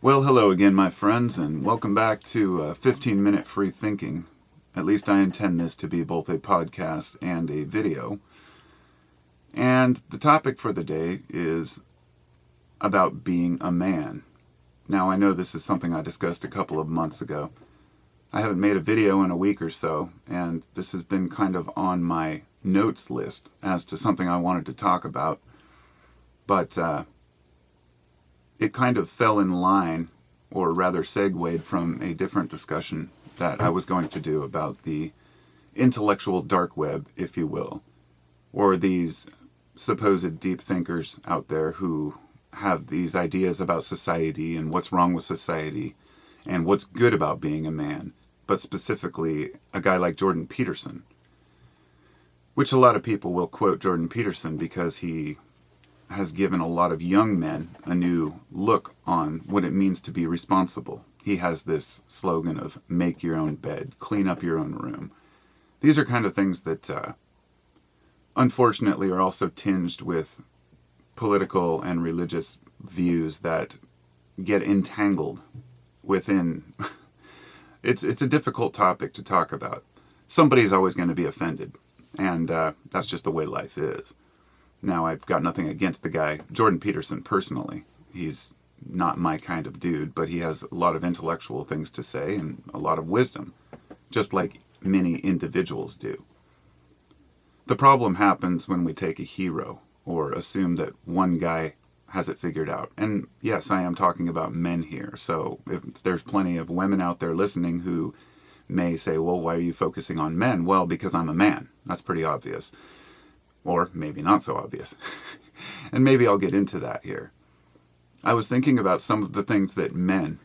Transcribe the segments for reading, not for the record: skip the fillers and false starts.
Well, hello again, my friends, and welcome back to 15-Minute Free Thinking. At least I intend this to be both a podcast and a video. And the topic for the day is about being a man. Now, I know this is something I discussed a couple of months ago. I haven't made a video in a week or so, and this has been kind of on my notes list as to something I wanted to talk about. But it kind of fell in line, or rather segued from a different discussion that I was going to do about the intellectual dark web, if you will, or these supposed deep thinkers out there who have these ideas about society and what's wrong with society and what's good about being a man, but specifically a guy like Jordan Peterson, which a lot of people will quote Jordan Peterson because he has given a lot of young men a new look on what it means to be responsible. He has this slogan of make your own bed, clean up your own room. These are kind of things that unfortunately are also tinged with political and religious views that get entangled within. It's a difficult topic to talk about. Somebody's always going to be offended, and that's just the way life is. Now, I've got nothing against the guy, Jordan Peterson, personally. He's not my kind of dude, but he has a lot of intellectual things to say and a lot of wisdom, just like many individuals do. The problem happens when we take a hero or assume that one guy has it figured out. And yes, I am talking about men here, so if there's plenty of women out there listening who may say, well, why are you focusing on men? Well, because I'm a man. That's pretty obvious. Or maybe not so obvious. And maybe I'll get into that here. I was thinking about some of the things that men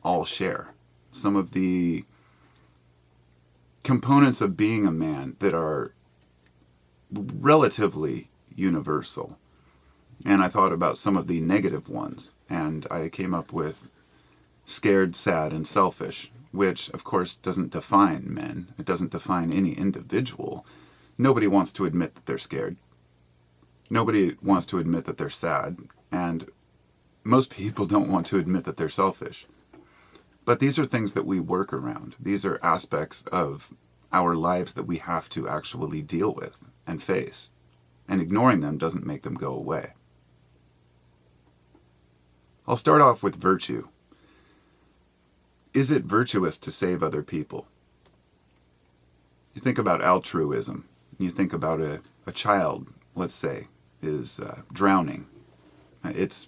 all share. Some of the components of being a man that are relatively universal. And I thought about some of the negative ones. And I came up with scared, sad, and selfish, which, of course, doesn't define men. It doesn't define any individual. Nobody wants to admit that they're scared. Nobody wants to admit that they're sad. And most people don't want to admit that they're selfish. But these are things that we work around. These are aspects of our lives that we have to actually deal with and face. And ignoring them doesn't make them go away. I'll start off with virtue. Is it virtuous to save other people? You think about altruism. You think about a child, let's say, is drowning. It's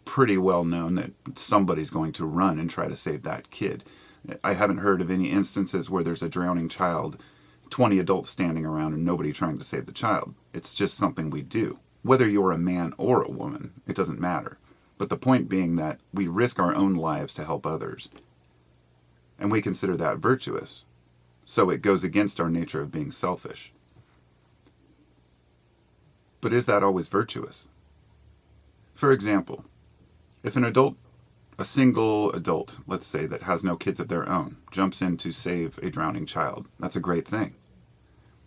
pretty well known that somebody's going to run and try to save that kid. I haven't heard of any instances where there's a drowning child, 20 adults standing around and nobody trying to save the child. It's just something we do. Whether you're a man or a woman, it doesn't matter. But the point being that we risk our own lives to help others. And we consider that virtuous. So it goes against our nature of being selfish. But is that always virtuous? For example, if a single adult, let's say, that has no kids of their own, jumps in to save a drowning child, that's a great thing.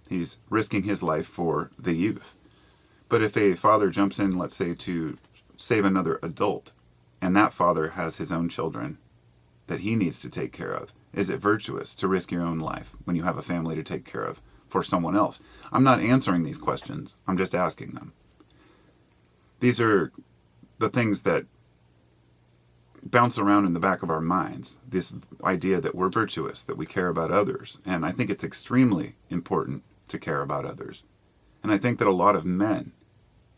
He's risking his life for the youth. But if a father jumps in, let's say, to save another adult, and that father has his own children that he needs to take care of, is it virtuous to risk your own life when you have a family to take care of for someone else? I'm not answering these questions. I'm just asking them. These are the things that bounce around in the back of our minds. This idea that we're virtuous, that we care about others. And I think it's extremely important to care about others. And I think that a lot of men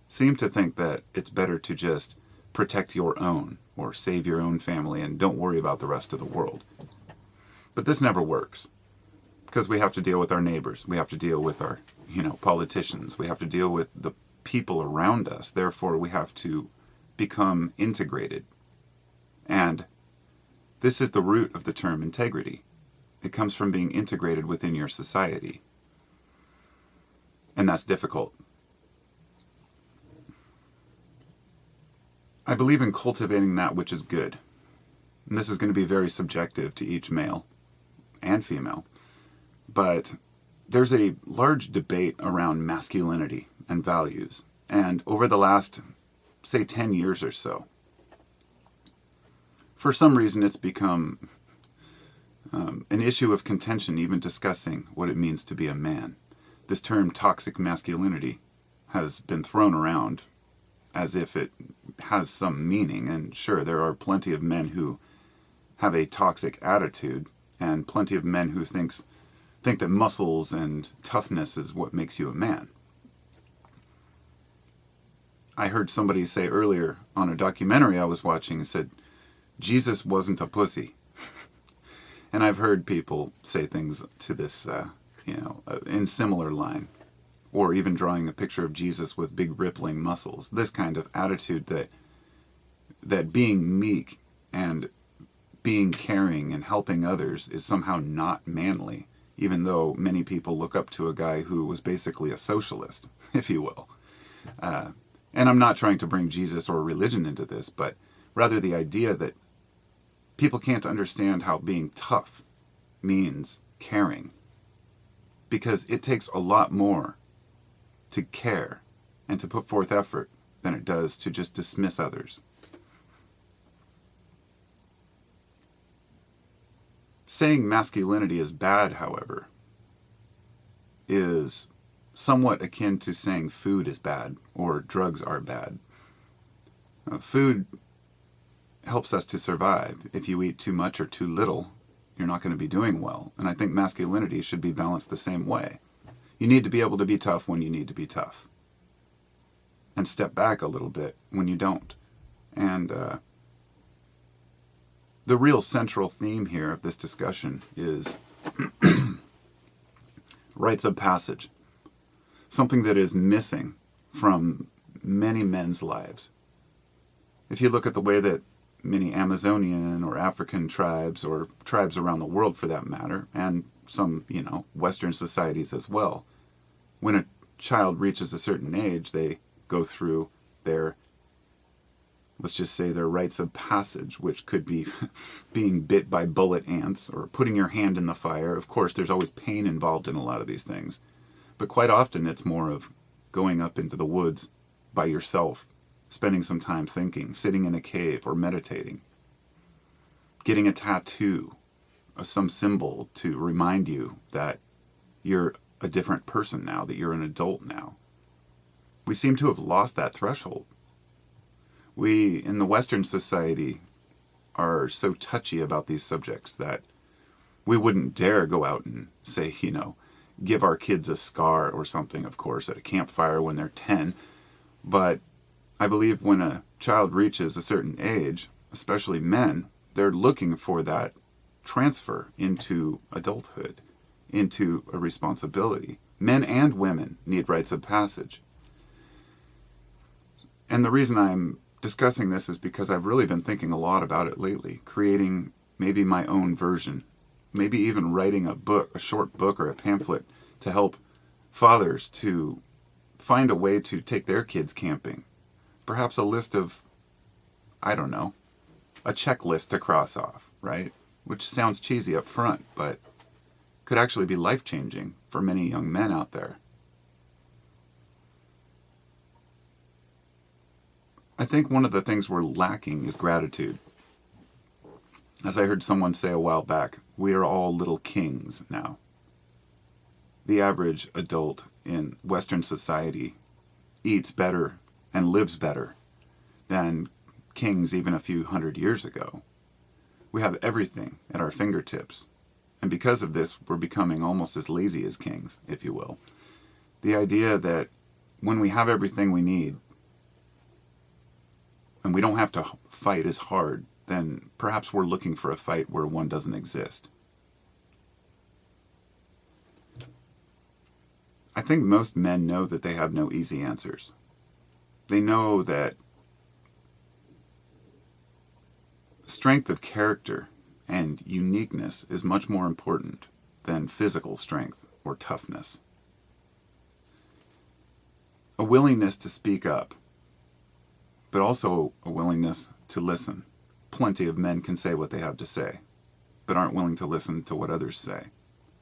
seem to think that it's better to just protect your own or save your own family and don't worry about the rest of the world. But this never works, because we have to deal with our neighbors. We have to deal with our, politicians. We have to deal with the people around us. Therefore, we have to become integrated. And this is the root of the term integrity. It comes from being integrated within your society. And that's difficult. I believe in cultivating that which is good. And this is going to be very subjective to each male and female. But there's a large debate around masculinity and values. And over the last, say, 10 years or so, For some reason, it's become an issue of contention, even discussing what it means to be a man. This term toxic masculinity has been thrown around as if it has some meaning. And sure, there are plenty of men who have a toxic attitude, and plenty of men who think that muscles and toughness is what makes you a man. I heard somebody say earlier on a documentary I was watching, and said, Jesus wasn't a pussy. And I've heard people say things to this, in similar line, or even drawing a picture of Jesus with big rippling muscles. This kind of attitude that being meek and being caring and helping others is somehow not manly, even though many people look up to a guy who was basically a socialist, if you will. And I'm not trying to bring Jesus or religion into this, but rather the idea that people can't understand how being tough means caring, because it takes a lot more to care and to put forth effort than it does to just dismiss others. Saying masculinity is bad, however, is somewhat akin to saying food is bad or drugs are bad. Food helps us to survive. If you eat too much or too little, you're not going to be doing well. And I think masculinity should be balanced the same way. You need to be able to be tough when you need to be tough, and step back a little bit when you don't. And the real central theme here of this discussion is rites of passage, something that is missing from many men's lives. If you look at the way that many Amazonian or African tribes, or tribes around the world for that matter, and some, Western societies as well, when a child reaches a certain age, they go through their, let's just say, their rites of passage, which could be being bit by bullet ants or putting your hand in the fire. Of course, there's always pain involved in a lot of these things, but quite often it's more of going up into the woods by yourself, spending some time thinking, sitting in a cave or meditating, getting a tattoo of some symbol to remind you that you're a different person now, that you're an adult now. We seem to have lost that threshold. We, in the Western society, are so touchy about these subjects that we wouldn't dare go out and say, give our kids a scar or something, of course, at a campfire when they're 10. But I believe when a child reaches a certain age, especially men, they're looking for that transfer into adulthood, into a responsibility. Men and women need rites of passage. And the reason I'm discussing this is because I've really been thinking a lot about it lately, creating maybe my own version, maybe even writing a book, a short book or a pamphlet to help fathers to find a way to take their kids camping. Perhaps a list of, a checklist to cross off, right? Which sounds cheesy up front, but could actually be life-changing for many young men out there. I think one of the things we're lacking is gratitude. As I heard someone say a while back, we are all little kings now. The average adult in Western society eats better and lives better than kings even a few hundred years ago. We have everything at our fingertips. And because of this, we're becoming almost as lazy as kings, if you will. The idea that when we have everything we need, and we don't have to fight as hard, then perhaps we're looking for a fight where one doesn't exist. I think most men know that they have no easy answers. They know that strength of character and uniqueness is much more important than physical strength or toughness. A willingness to speak up, but also a willingness to listen. Plenty of men can say what they have to say, but aren't willing to listen to what others say.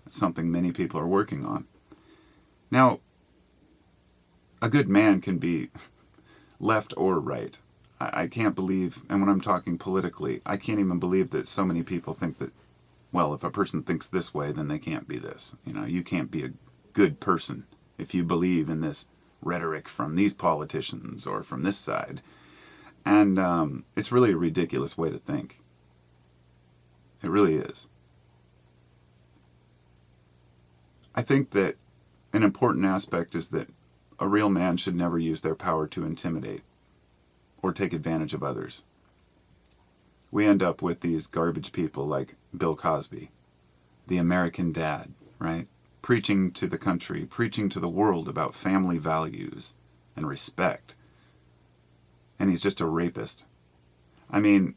It's something many people are working on. Now, a good man can be left or right. I can't believe, and when I'm talking politically, I can't even believe that so many people think that, well, if a person thinks this way, then they can't be this. You can't be a good person if you believe in this rhetoric from these politicians or from this side. And it's really a ridiculous way to think. It really is. I think that an important aspect is that a real man should never use their power to intimidate or take advantage of others. We end up with these garbage people like Bill Cosby, the American dad, right? Preaching to the country, preaching to the world about family values and respect. And he's just a rapist. I mean,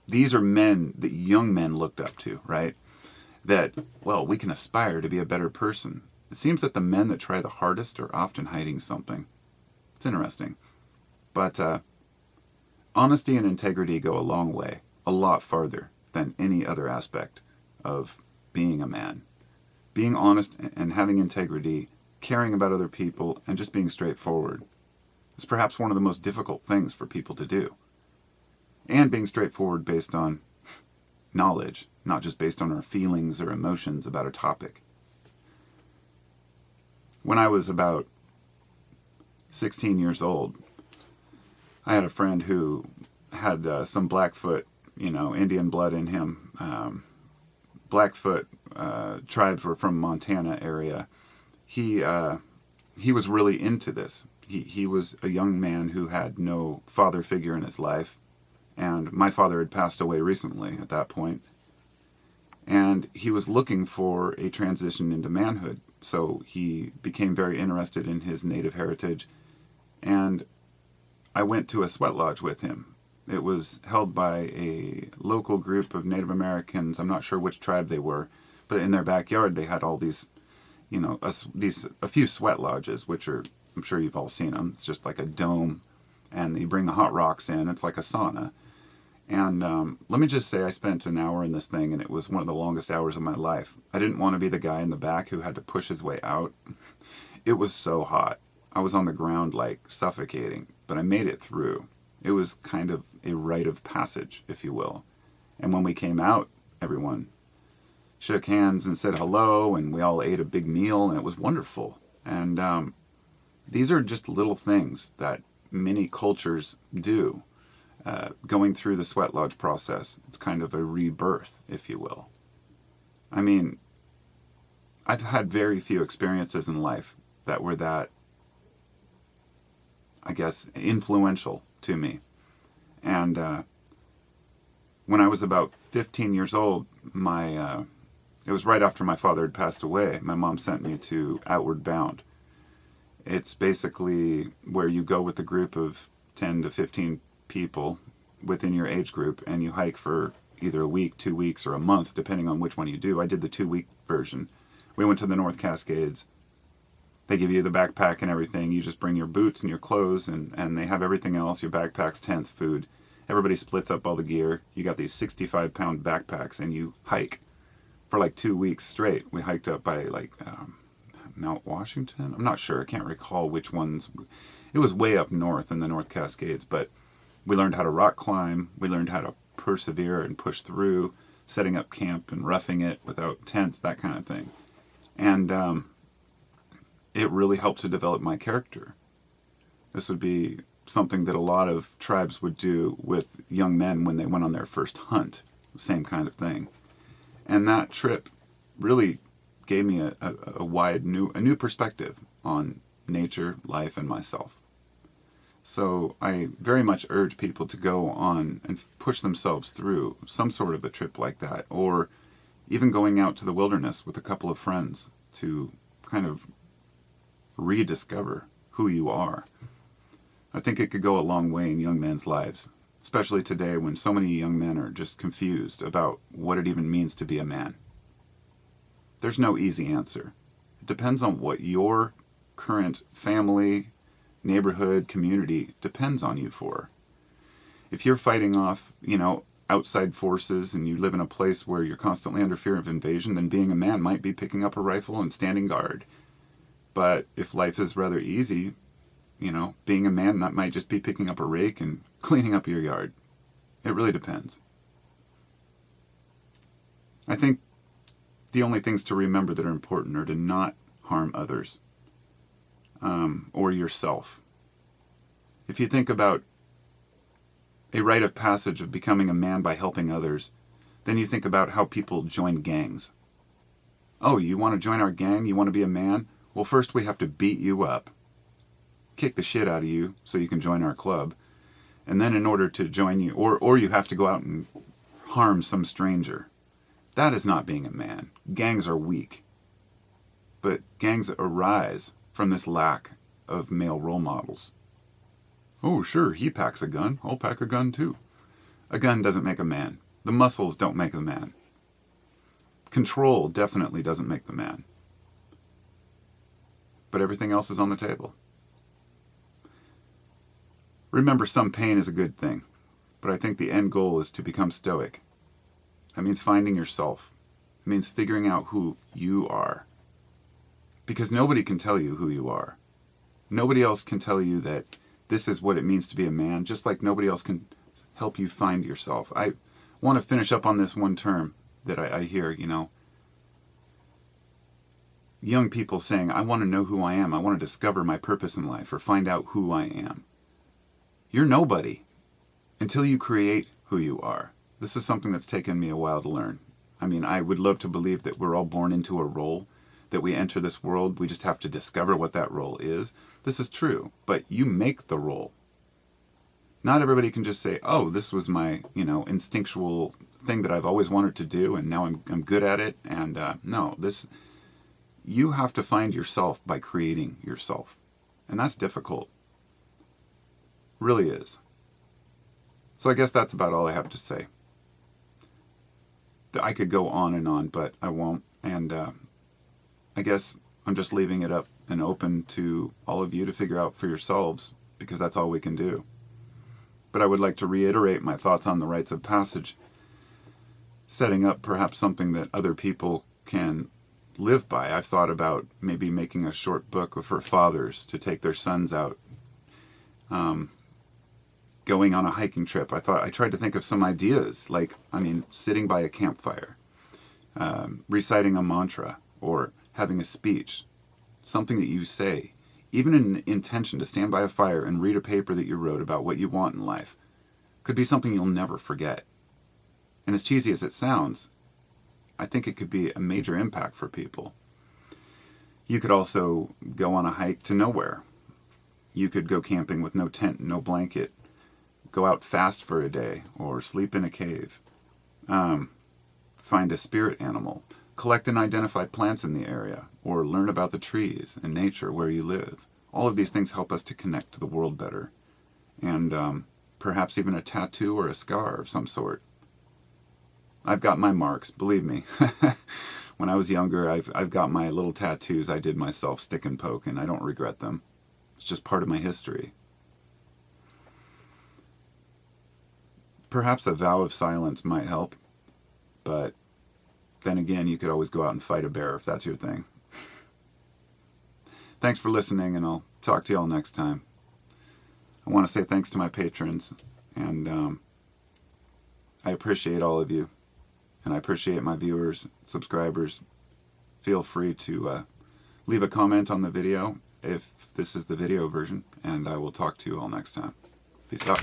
these are men that young men looked up to, right? That, well, we can aspire to be a better person. It seems that the men that try the hardest are often hiding something. It's interesting. But honesty and integrity go a long way, a lot farther than any other aspect of being a man. Being honest and having integrity, caring about other people, and just being straightforward is perhaps one of the most difficult things for people to do. And being straightforward based on knowledge, not just based on our feelings or emotions about a topic. When I was about 16 years old, I had a friend who had some Blackfoot, Indian blood in him. Blackfoot tribes were from Montana area. He was really into this. He was a young man who had no father figure in his life, and my father had passed away recently at that point. And he was looking for a transition into manhood, so he became very interested in his native heritage. And I went to a sweat lodge with him. It was held by a local group of Native Americans. I'm not sure which tribe they were, but in their backyard they had all these, a few sweat lodges, which are, I'm sure you've all seen them. It's just like a dome, and you bring the hot rocks in. It's like a sauna. And let me just say, I spent an hour in this thing, and it was one of the longest hours of my life. I didn't want to be the guy in the back who had to push his way out. It was so hot. I was on the ground, like, suffocating, but I made it through. It was kind of a rite of passage, if you will. And when we came out, everyone shook hands and said hello, and we all ate a big meal, and it was wonderful. And these are just little things that many cultures do. Going through the sweat lodge process, it's kind of a rebirth, if you will. I mean, I've had very few experiences in life that were that, I guess, influential to me. And when I was about 15 years old, it was right after my father had passed away, my mom sent me to Outward Bound. It's basically where you go with a group of 10 to 15 people within your age group, and you hike for either a week, 2 weeks, or a month, depending on which one you do. I did the 2-week version. We went to the North Cascades. They give you the backpack and everything. You just bring your boots and your clothes, and they have everything else, your backpacks, tents, food. Everybody splits up all the gear. You got these 65-pound backpacks, and you hike for like 2 weeks straight. We hiked up by Mount Washington? I'm not sure. I can't recall which ones. It was way up north in the North Cascades, but we learned how to rock climb. We learned how to persevere and push through, setting up camp and roughing it without tents, that kind of thing. And it really helped to develop my character. This would be something that a lot of tribes would do with young men when they went on their first hunt. The same kind of thing. And that trip really gave me a new perspective on nature, life, and myself. So I very much urge people to go on and push themselves through some sort of a trip like that, or even going out to the wilderness with a couple of friends to kind of rediscover who you are. I think it could go a long way in young men's lives, especially today when so many young men are just confused about what it even means to be a man. There's no easy answer. It depends on what your current family, neighborhood, community depends on you for. If you're fighting off, outside forces, and you live in a place where you're constantly under fear of invasion, then being a man might be picking up a rifle and standing guard. But if life is rather easy, being a man, that might just be picking up a rake and cleaning up your yard. It really depends. I think the only things to remember that are important are to not harm others or yourself. If you think about a rite of passage of becoming a man by helping others, then you think about how people join gangs. Oh, you want to join our gang? You want to be a man? Well, first we have to beat you up, kick the shit out of you so you can join our club. And then in order to join you, or you have to go out and harm some stranger. That is not being a man. Gangs are weak. But gangs arise from this lack of male role models. Oh, sure, he packs a gun. I'll pack a gun too. A gun doesn't make a man. The muscles don't make a man. Control definitely doesn't make the man. But everything else is on the table. Remember, some pain is a good thing, but I think the end goal is to become stoic. That means finding yourself. It means figuring out who you are. Because nobody can tell you who you are. Nobody else can tell you that this is what it means to be a man, just like nobody else can help you find yourself. I want to finish up on this one term that I hear, young people saying, I want to know who I am. I want to discover my purpose in life or find out who I am. You're nobody until you create who you are. This is something that's taken me a while to learn. I mean, I would love to believe that we're all born into a role, that we enter this world, we just have to discover what that role is. This is true, but you make the role. Not everybody can just say, oh, this was my, instinctual thing that I've always wanted to do, and now I'm good at it. And no, you have to find yourself by creating yourself. And that's difficult. Really is. So I guess that's about all I have to say. I could go on, but I won't. And I guess I'm just leaving it up and open to all of you to figure out for yourselves, because that's all we can do. But I would like to reiterate my thoughts on the rites of passage, setting up perhaps something that other people can live by. I've thought about maybe making a short book for fathers to take their sons out, going on a hiking trip. I tried to think of some ideas, sitting by a campfire, reciting a mantra, or having a speech, something that you say, even an intention to stand by a fire and read a paper that you wrote about what you want in life, could be something you'll never forget. And as cheesy as it sounds, I think it could be a major impact for people. You could also go on a hike to nowhere. You could go camping with no tent, no blanket, go out fast for a day, or sleep in a cave. Find a spirit animal. Collect and identify plants in the area, or learn about the trees and nature where you live. All of these things help us to connect to the world better. And perhaps even a tattoo or a scar of some sort. I've got my marks, believe me. When I was younger, I've got my little tattoos I did myself, stick and poke, and I don't regret them. It's just part of my history. Perhaps a vow of silence might help, but then again, you could always go out and fight a bear if that's your thing. Thanks for listening, and I'll talk to y'all next time. I want to say thanks to my patrons, and I appreciate all of you, and I appreciate my viewers, subscribers. Feel free to leave a comment on the video if this is the video version, and I will talk to you all next time. Peace out.